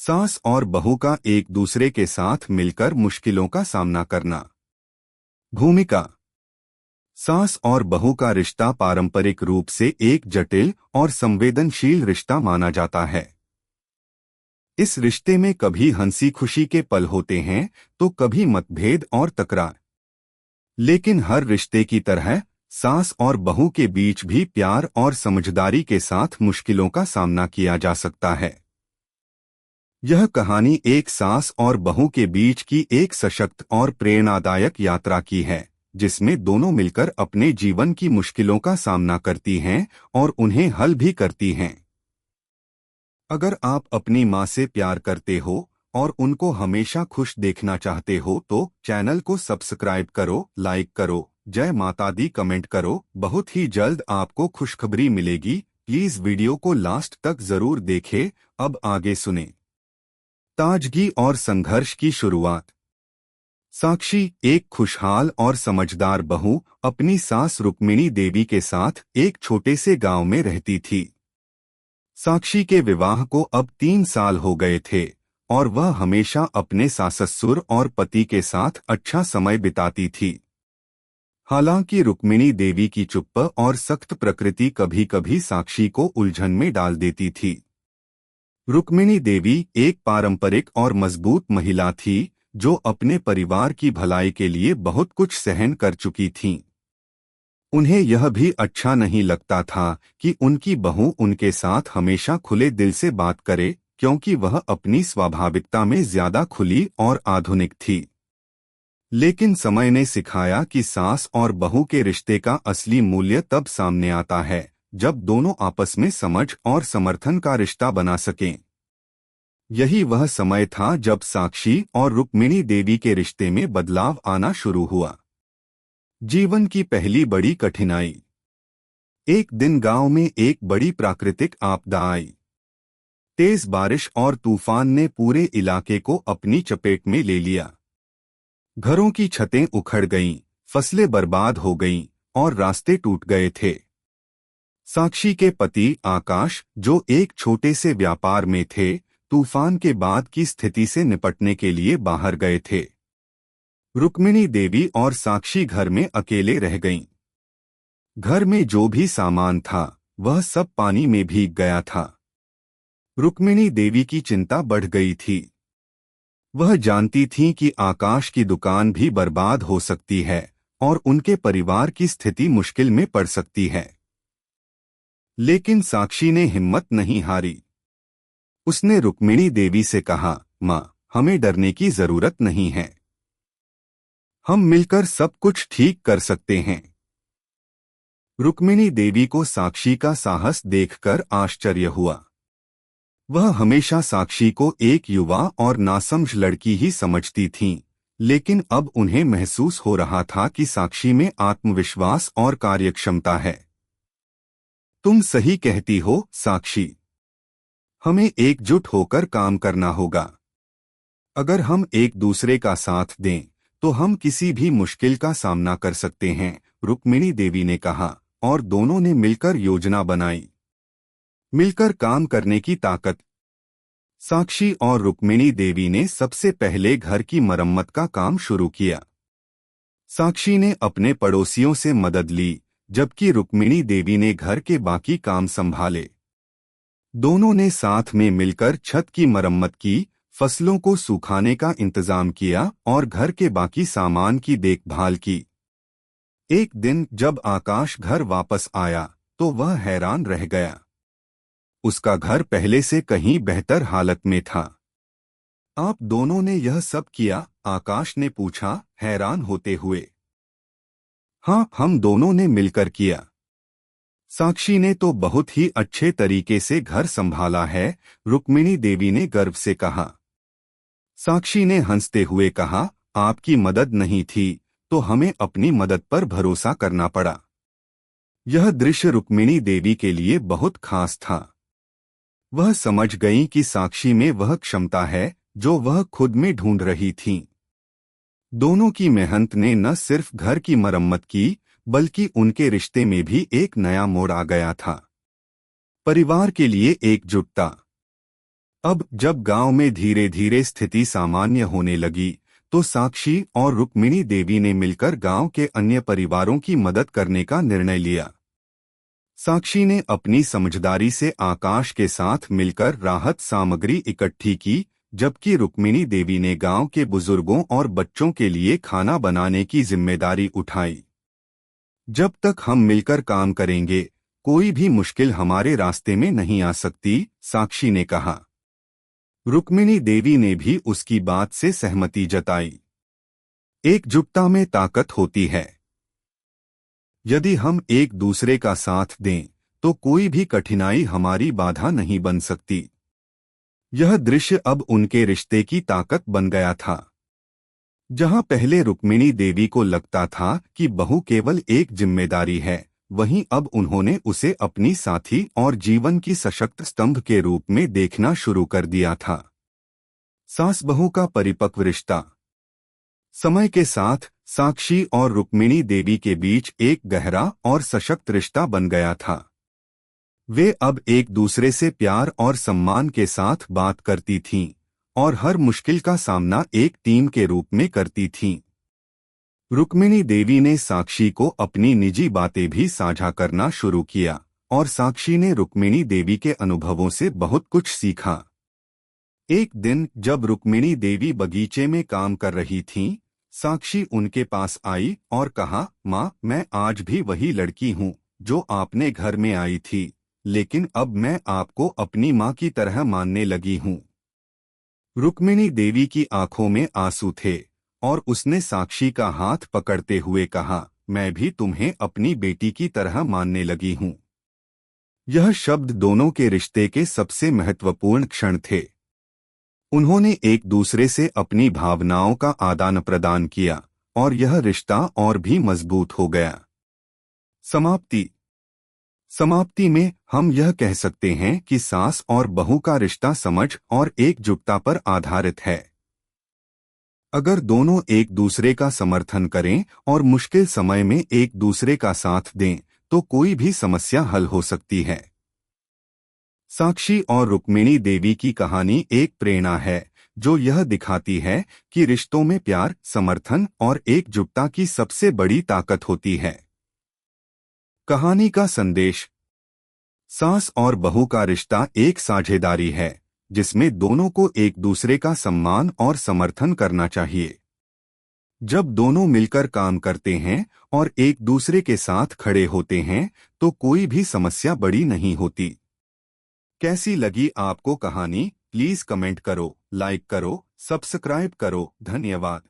सास और बहू का एक दूसरे के साथ मिलकर मुश्किलों का सामना करना। भूमिका। सास और बहू का रिश्ता पारंपरिक रूप से एक जटिल और संवेदनशील रिश्ता माना जाता है। इस रिश्ते में कभी हंसी खुशी के पल होते हैं तो कभी मतभेद और तकरार। लेकिन हर रिश्ते की तरह सास और बहू के बीच भी प्यार और समझदारी के साथ मुश्किलों का सामना किया जा सकता है। यह कहानी एक सास और बहू के बीच की एक सशक्त और प्रेरणादायक यात्रा की है, जिसमें दोनों मिलकर अपने जीवन की मुश्किलों का सामना करती हैं और उन्हें हल भी करती हैं। अगर आप अपनी माँ से प्यार करते हो और उनको हमेशा खुश देखना चाहते हो तो चैनल को सब्सक्राइब करो, लाइक करो, जय माता दी कमेंट करो। बहुत ही जल्द आपको खुशखबरी मिलेगी। प्लीज वीडियो को लास्ट तक जरूर देखें। अब आगे सुने। ताजगी और संघर्ष की शुरुआत। साक्षी, एक खुशहाल और समझदार बहू, अपनी सास रुक्मिणी देवी के साथ एक छोटे से गांव में रहती थी। साक्षी के विवाह को अब 3 साल हो गए थे और वह हमेशा अपने सास-ससुर और पति के साथ अच्छा समय बिताती थी। हालांकि रुक्मिणी देवी की चुप और सख्त प्रकृति कभी-कभी साक्षी को उलझन में डाल देती थी। रुक्मिणी देवी एक पारंपरिक और मजबूत महिला थी जो अपने परिवार की भलाई के लिए बहुत कुछ सहन कर चुकी थीं। उन्हें यह भी अच्छा नहीं लगता था कि उनकी बहू उनके साथ हमेशा खुले दिल से बात करे, क्योंकि वह अपनी स्वाभाविकता में ज्यादा खुली और आधुनिक थी। लेकिन समय ने सिखाया कि सास और बहू के रिश्ते का असली मूल्य तब सामने आता है जब दोनों आपस में समझ और समर्थन का रिश्ता बना सकें। यही वह समय था जब साक्षी और रुक्मिणी देवी के रिश्ते में बदलाव आना शुरू हुआ। जीवन की पहली बड़ी कठिनाई। एक दिन गांव में एक बड़ी प्राकृतिक आपदा आई। तेज बारिश और तूफान ने पूरे इलाके को अपनी चपेट में ले लिया। घरों की छतें उखड़ गईं, फसलें बर्बाद हो गईं और रास्ते टूट गए थे। साक्षी के पति आकाश, जो एक छोटे से व्यापार में थे, तूफान के बाद की स्थिति से निपटने के लिए बाहर गए थे। रुक्मिणी देवी और साक्षी घर में अकेले रह गईं। घर में जो भी सामान था वह सब पानी में भीग गया था। रुक्मिणी देवी की चिंता बढ़ गई थी। वह जानती थीं कि आकाश की दुकान भी बर्बाद हो सकती है और उनके परिवार की स्थिति मुश्किल में पड़ सकती है। लेकिन साक्षी ने हिम्मत नहीं हारी। उसने रुक्मिणी देवी से कहा, माँ, हमें डरने की जरूरत नहीं है। हम मिलकर सब कुछ ठीक कर सकते हैं। रुक्मिणी देवी को साक्षी का साहस देखकर आश्चर्य हुआ। वह हमेशा साक्षी को एक युवा और नासमझ लड़की ही समझती थीं, लेकिन अब उन्हें महसूस हो रहा था कि साक्षी में आत्मविश्वास और कार्यक्षमता है। तुम सही कहती हो, साक्षी। हमें एकजुट होकर काम करना होगा। अगर हम एक दूसरे का साथ दें तो हम किसी भी मुश्किल का सामना कर सकते हैं, रुक्मिणी देवी ने कहा, और दोनों ने मिलकर योजना बनाई। मिलकर काम करने की ताकत। साक्षी और रुक्मिणी देवी ने सबसे पहले घर की मरम्मत का काम शुरू किया। साक्षी ने अपने पड़ोसियों से मदद ली, जबकि रुक्मिणी देवी ने घर के बाकी काम संभाले। दोनों ने साथ में मिलकर छत की मरम्मत की, फसलों को सुखाने का इंतजाम किया और घर के बाकी सामान की देखभाल की। एक दिन जब आकाश घर वापस आया तो वह हैरान रह गया। उसका घर पहले से कहीं बेहतर हालत में था। आप दोनों ने यह सब किया? आकाश ने पूछा, हैरान होते हुए। हाँ, हम दोनों ने मिलकर किया। साक्षी ने तो बहुत ही अच्छे तरीके से घर संभाला है, रुक्मिणी देवी ने गर्व से कहा। साक्षी ने हंसते हुए कहा, आपकी मदद नहीं थी तो हमें अपनी मदद पर भरोसा करना पड़ा। यह दृश्य रुक्मिणी देवी के लिए बहुत खास था। वह समझ गई कि साक्षी में वह क्षमता है जो वह खुद में ढूंढ रही थीं। दोनों की मेहनत ने न सिर्फ घर की मरम्मत की, बल्कि उनके रिश्ते में भी एक नया मोड़ आ गया था। परिवार के लिए एकजुटता। अब जब गांव में धीरे धीरे स्थिति सामान्य होने लगी, तो साक्षी और रुक्मिणी देवी ने मिलकर गांव के अन्य परिवारों की मदद करने का निर्णय लिया। साक्षी ने अपनी समझदारी से आकाश के साथ मिलकर राहत सामग्री इकट्ठी की, जबकि रुक्मिणी देवी ने गांव के बुजुर्गों और बच्चों के लिए खाना बनाने की जिम्मेदारी उठाई। जब तक हम मिलकर काम करेंगे, कोई भी मुश्किल हमारे रास्ते में नहीं आ सकती, साक्षी ने कहा। रुक्मिणी देवी ने भी उसकी बात से सहमति जताई। एकजुटता में ताकत होती है। यदि हम एक दूसरे का साथ दें, तो कोई भी कठिनाई हमारी बाधा नहीं बन सकती। यह दृश्य अब उनके रिश्ते की ताकत बन गया था। जहां पहले रुक्मिणी देवी को लगता था कि बहू केवल एक जिम्मेदारी है, वहीं अब उन्होंने उसे अपनी साथी और जीवन की सशक्त स्तंभ के रूप में देखना शुरू कर दिया था। सास बहू का परिपक्व रिश्ता। समय के साथ साक्षी और रुक्मिणी देवी के बीच एक गहरा और सशक्त रिश्ता बन गया था। वे अब एक दूसरे से प्यार और सम्मान के साथ बात करती थीं और हर मुश्किल का सामना एक टीम के रूप में करती थीं। रुक्मिणी देवी ने साक्षी को अपनी निजी बातें भी साझा करना शुरू किया और साक्षी ने रुक्मिणी देवी के अनुभवों से बहुत कुछ सीखा। एक दिन जब रुक्मिणी देवी बगीचे में काम कर रही थीं, साक्षी उनके पास आई और कहा, माँ, मैं आज भी वही लड़की हूँ जो आपने घर में आई थी, लेकिन अब मैं आपको अपनी माँ की तरह मानने लगी हूँ। रुक्मिणी देवी की आंखों में आंसू थे और उसने साक्षी का हाथ पकड़ते हुए कहा, मैं भी तुम्हें अपनी बेटी की तरह मानने लगी हूँ। यह शब्द दोनों के रिश्ते के सबसे महत्वपूर्ण क्षण थे। उन्होंने एक दूसरे से अपनी भावनाओं का आदान प्रदान किया और यह रिश्ता और भी मजबूत हो गया। समाप्ति में हम यह कह सकते हैं कि सास और बहू का रिश्ता समझ और एकजुटता पर आधारित है। अगर दोनों एक दूसरे का समर्थन करें और मुश्किल समय में एक दूसरे का साथ दें, तो कोई भी समस्या हल हो सकती है। साक्षी और रुक्मिणी देवी की कहानी एक प्रेरणा है जो यह दिखाती है कि रिश्तों में प्यार, समर्थन और एकजुटता की सबसे बड़ी ताकत होती है। कहानी का संदेश। सास और बहू का रिश्ता एक साझेदारी है जिसमें दोनों को एक दूसरे का सम्मान और समर्थन करना चाहिए। जब दोनों मिलकर काम करते हैं और एक दूसरे के साथ खड़े होते हैं, तो कोई भी समस्या बड़ी नहीं होती। कैसी लगी आपको कहानी? प्लीज कमेंट करो, लाइक करो, सब्सक्राइब करो। धन्यवाद।